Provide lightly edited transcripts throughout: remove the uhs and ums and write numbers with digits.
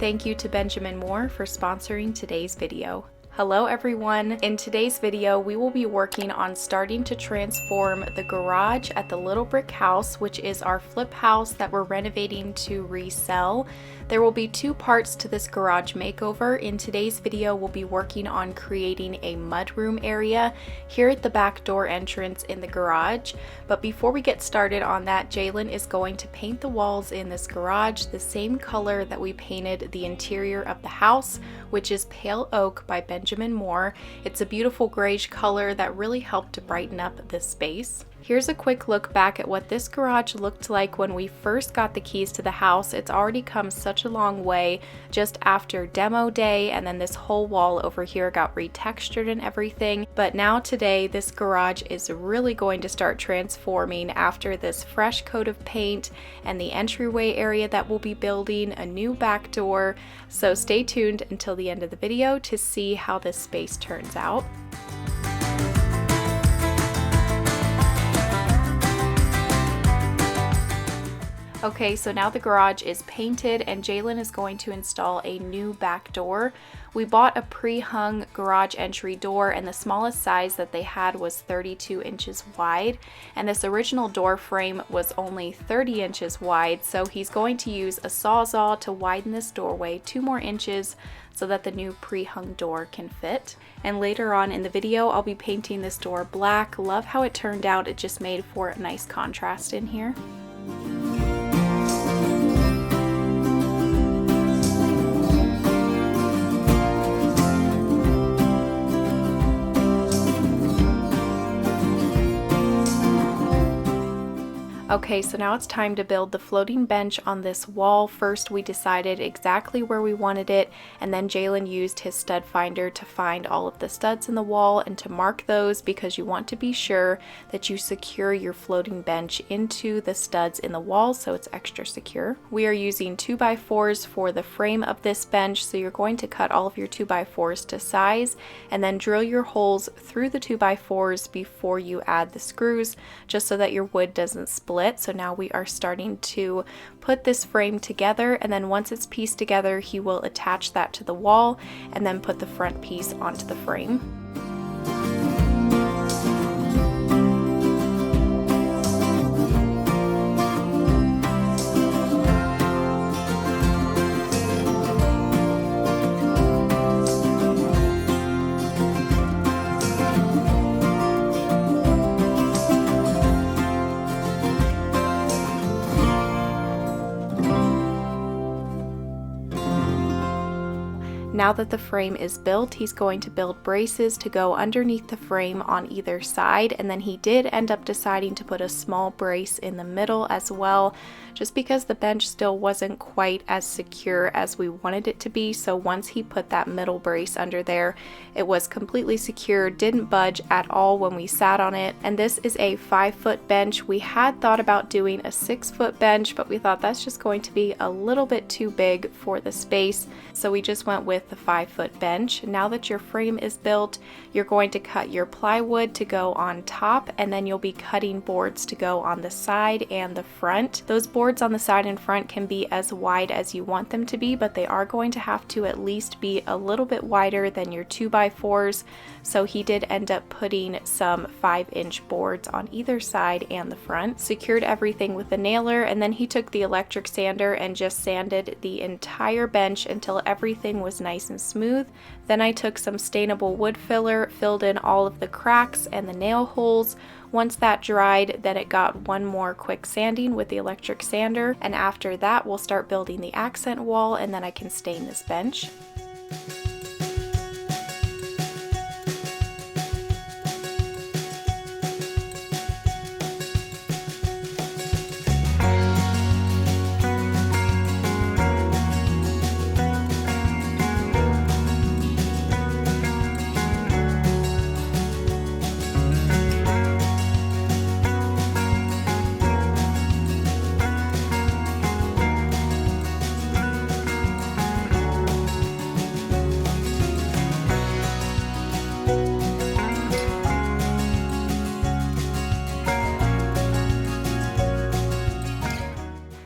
thank you to Benjamin Moore for sponsoring today's video. Hello everyone! In today's video, we will be working on starting to transform the garage at the Little Brick House, which is our flip house that we're renovating to resell. There will be two parts to this garage makeover. In today's video, we'll be working on creating a mudroom area here at the back door entrance in the garage. But before we get started on that, Jalen is going to paint the walls in this garage the same color that we painted the interior of the house, which is Pale Oak by Benjamin Moore. It's a beautiful grayish color that really helped to brighten up this space. Here's a quick look back at what this garage looked like when we first got the keys to the house. It's already come such a long way just after demo day, and then this whole wall over here got retextured and everything. But now today, this garage is really going to start transforming after this fresh coat of paint and the entryway area that we'll be building, a new back door. So stay tuned until the end of the video to see how this space turns out. Okay, so now the garage is painted and Jalen is going to install a new back door. We bought a pre-hung garage entry door, and the smallest size that they had was 32 inches wide, and this original door frame was only 30 inches wide, so he's going to use a Sawzall to widen this doorway 2 more inches so that the new pre-hung door can fit. And later on in the video, I'll be painting this door black. Love how it turned out. It just made for a nice contrast in here. Okay, so now it's time to build the floating bench on this wall. First, we decided exactly where we wanted it, and then Jalen used his stud finder to find all of the studs in the wall and to mark those, because you want to be sure that you secure your floating bench into the studs in the wall so it's extra secure. We are using 2x4s for the frame of this bench, so you're going to cut all of your 2x4s to size and then drill your holes through the 2x4s before you add the screws, just so that your wood doesn't split. So now we are starting to put this frame together, and then once it's pieced together, he will attach that to the wall and then put the front piece onto the frame. Now that the frame is built, he's going to build braces to go underneath the frame on either side, and then he did end up deciding to put a small brace in the middle as well, just because the bench still wasn't quite as secure as we wanted it to be. So once he put that middle brace under there, it was completely secure, didn't budge at all when we sat on it. And this is a 5-foot bench. We had thought about doing a 6-foot bench, but we thought that's just going to be a little bit too big for the space, so we just went with the 5-foot bench. Now that your frame is built, you're going to cut your plywood to go on top, and then you'll be cutting boards to go on the side and the front. Those boards on the side and front can be as wide as you want them to be, but they are going to have to at least be a little bit wider than your 2x4s. So he did end up putting some 5-inch boards on either side and the front, secured everything with a nailer, and then he took the electric sander and just sanded the entire bench until everything was nice and smooth. Then I took some stainable wood filler, filled in all of the cracks and the nail holes. Once that dried, then it got one more quick sanding with the electric sander, and after that we'll start building the accent wall, and then I can stain this bench.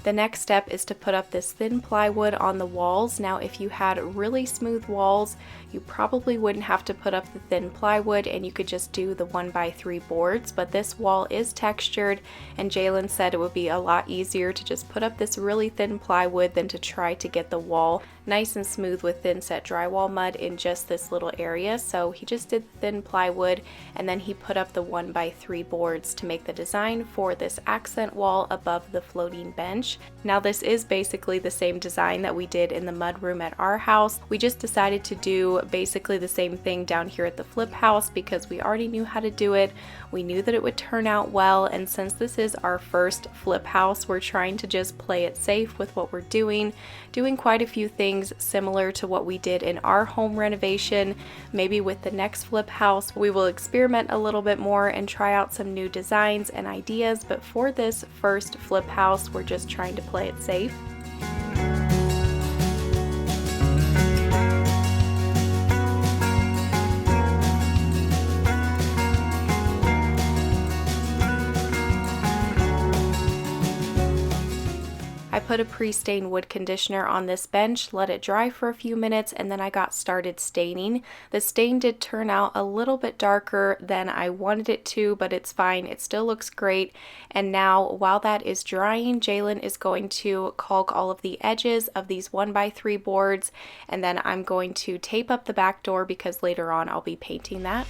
The next step is to put up this thin plywood on the walls. Now, if you had really smooth walls, you probably wouldn't have to put up the thin plywood and you could just do the 1x3 boards, but this wall is textured and Jalen said it would be a lot easier to just put up this really thin plywood than to try to get the wall nice and smooth with thin set drywall mud in just this little area. So he just did the thin plywood and then he put up the 1x3 boards to make the design for this accent wall above the floating bench. Now this is basically the same design that we did in the mudroom at our house. We just decided to do basically the same thing down here at the flip house because we already knew how to do it. We knew that it would turn out well, and since this is our first flip house, we're trying to just play it safe with what we're doing quite a few things similar to what we did in our home renovation. Maybe with the next flip house, we will experiment a little bit more and try out some new designs and ideas, but for this first flip house, we're just trying to play it safe. I put a pre-stained wood conditioner on this bench, let it dry for a few minutes, and then I got started staining. The stain did turn out a little bit darker than I wanted it to, but it's fine. It still looks great. And now, while that is drying, Jalen is going to caulk all of the edges of these 1x3 boards, and then I'm going to tape up the back door because later on I'll be painting that.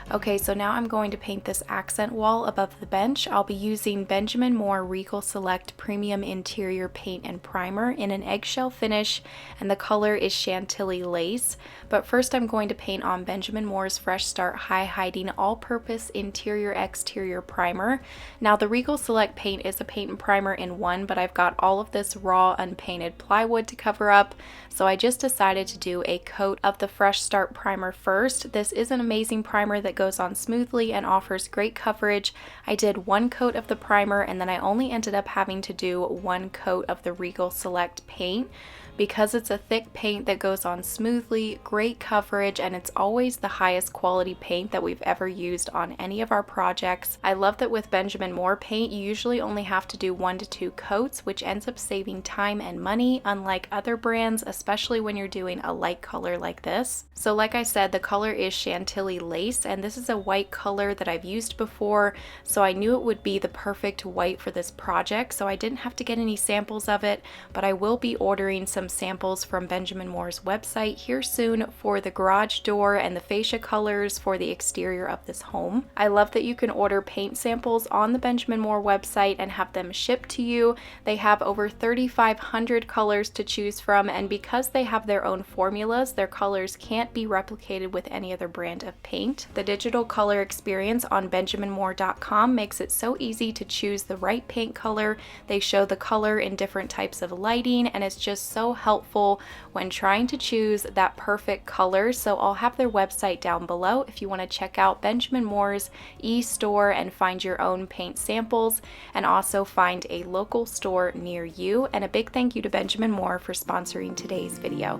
Okay, so now I'm going to paint this accent wall above the bench. I'll be using Benjamin Moore Regal Select Premium Interior Paint and Primer in an eggshell finish, and the color is Chantilly Lace. But first I'm going to paint on Benjamin Moore's Fresh Start High Hiding All-Purpose Interior Exterior Primer. Now the Regal Select paint is a paint and primer in one, but I've got all of this raw unpainted plywood to cover up, so I just decided to do a coat of the Fresh Start primer first. This is an amazing primer that goes on smoothly and offers great coverage. I did one coat of the primer and then I only ended up having to do one coat of the Regal Select paint. Because it's a thick paint that goes on smoothly, great coverage, and it's always the highest quality paint that we've ever used on any of our projects. I love that with Benjamin Moore paint, you usually only have to do 1 to 2 coats, which ends up saving time and money, unlike other brands, especially when you're doing a light color like this. So like I said, the color is Chantilly Lace, and this is a white color that I've used before, so I knew it would be the perfect white for this project, so I didn't have to get any samples of it, but I will be ordering some samples from Benjamin Moore's website here soon for the garage door and the fascia colors for the exterior of this home. I love that you can order paint samples on the Benjamin Moore website and have them shipped to you. They have over 3,500 colors to choose from, and because they have their own formulas, their colors can't be replicated with any other brand of paint. The digital color experience on benjaminmoore.com makes it so easy to choose the right paint color. They show the color in different types of lighting, and it's just so helpful when trying to choose that perfect color. So I'll have their website down below if you want to check out Benjamin Moore's e-store and find your own paint samples, and also find a local store near you. And a big thank you to Benjamin Moore for sponsoring today's video.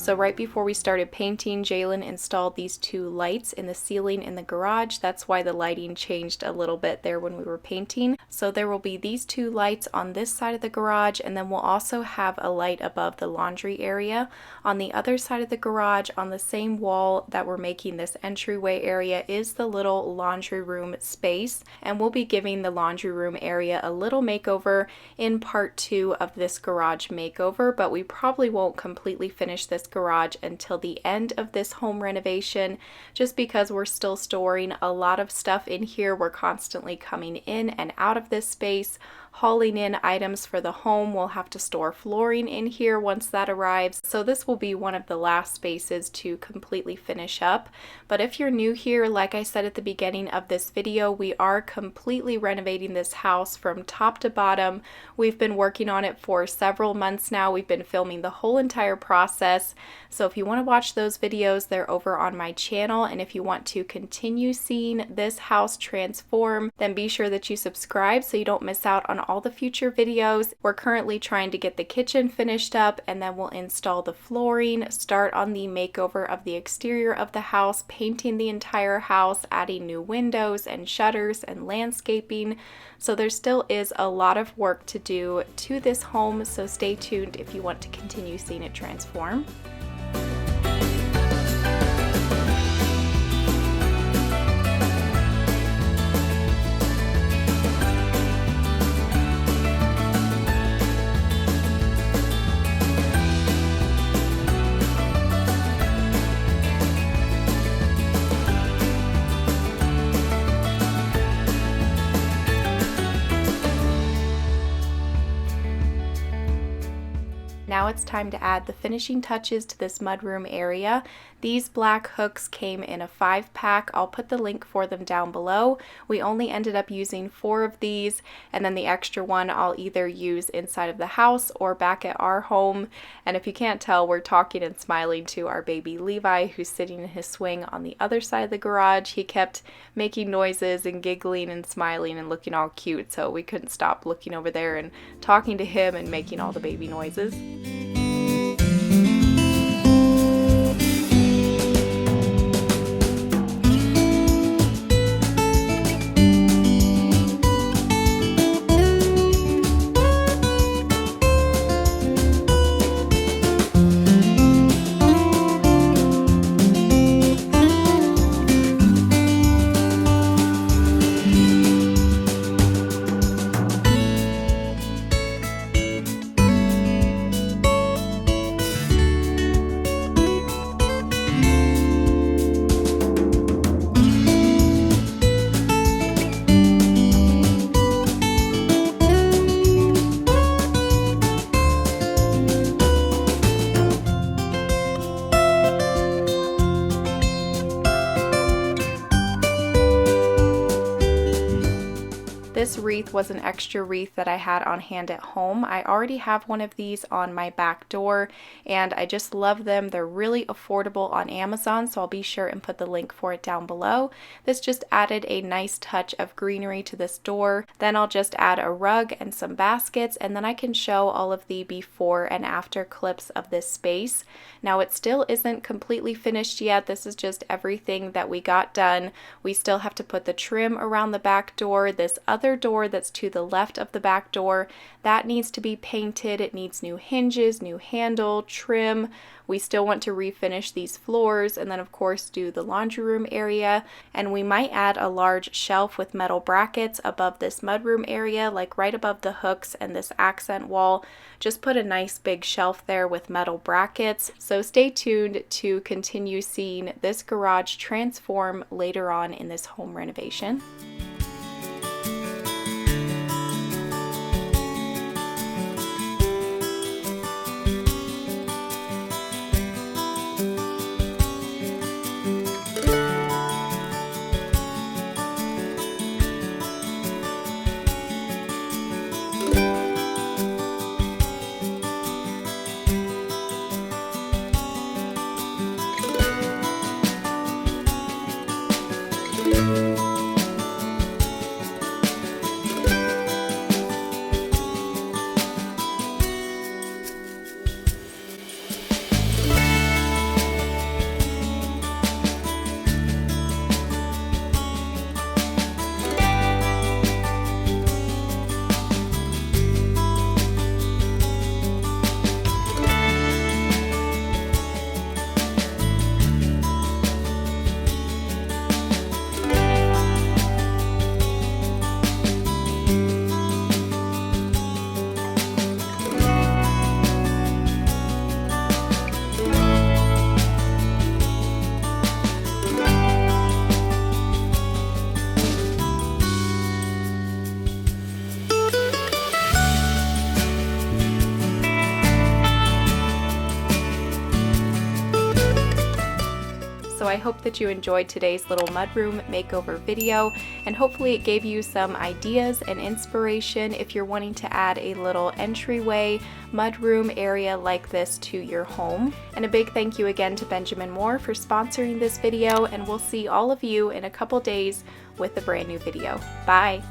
So right before we started painting, Jalen installed these two lights in the ceiling in the garage. That's why the lighting changed a little bit there when we were painting. So there will be these two lights on this side of the garage, and then we'll also have a light above the laundry area. On the other side of the garage, on the same wall that we're making this entryway area, is the little laundry room space, and we'll be giving the laundry room area a little makeover in part 2 of this garage makeover, but we probably won't completely finish this garage until the end of this home renovation, just because we're still storing a lot of stuff in here. We're constantly coming in and out of this space, hauling in items for the home. We'll have to store flooring in here once that arrives. So this will be one of the last spaces to completely finish up. But if you're new here, like I said at the beginning of this video, we are completely renovating this house from top to bottom. We've been working on it for several months now. We've been filming the whole entire process. So if you want to watch those videos, they're over on my channel. And if you want to continue seeing this house transform, then be sure that you subscribe so you don't miss out on all the future videos. We're currently trying to get the kitchen finished up, and then we'll install the flooring, start on the makeover of the exterior of the house, painting the entire house, adding new windows and shutters and landscaping. So there still is a lot of work to do to this home, so stay tuned if you want to continue seeing it transform. Now it's time to add the finishing touches to this mudroom area. These black hooks came in a 5-pack. I'll put the link for them down below. We only ended up using 4 of these, and then the extra one I'll either use inside of the house or back at our home. And if you can't tell, we're talking and smiling to our baby Levi, who's sitting in his swing on the other side of the garage. He kept making noises and giggling and smiling and looking all cute, so we couldn't stop looking over there and talking to him and making all the baby noises. This wreath was an extra wreath that I had on hand at home. I already have one of these on my back door, and I just love them. They're really affordable on Amazon, so I'll be sure and put the link for it down below. This just added a nice touch of greenery to this door. Then I'll just add a rug and some baskets, and then I can show all of the before and after clips of this space. Now it still isn't completely finished yet. This is just everything that we got done. We still have to put the trim around the back door. This other door that's to the left of the back door, that needs to be painted. It needs new hinges, new handle, trim. We still want to refinish these floors, and then of course do the laundry room area. And we might add a large shelf with metal brackets above this mudroom area, like right above the hooks and this accent wall. Just put a nice big shelf there with metal brackets. So stay tuned to continue seeing this garage transform later on in this home renovation. I hope that you enjoyed today's little mudroom makeover video, and hopefully it gave you some ideas and inspiration if you're wanting to add a little entryway mudroom area like this to your home. And a big thank you again to Benjamin Moore for sponsoring this video, and we'll see all of you in a couple days with a brand new video. Bye!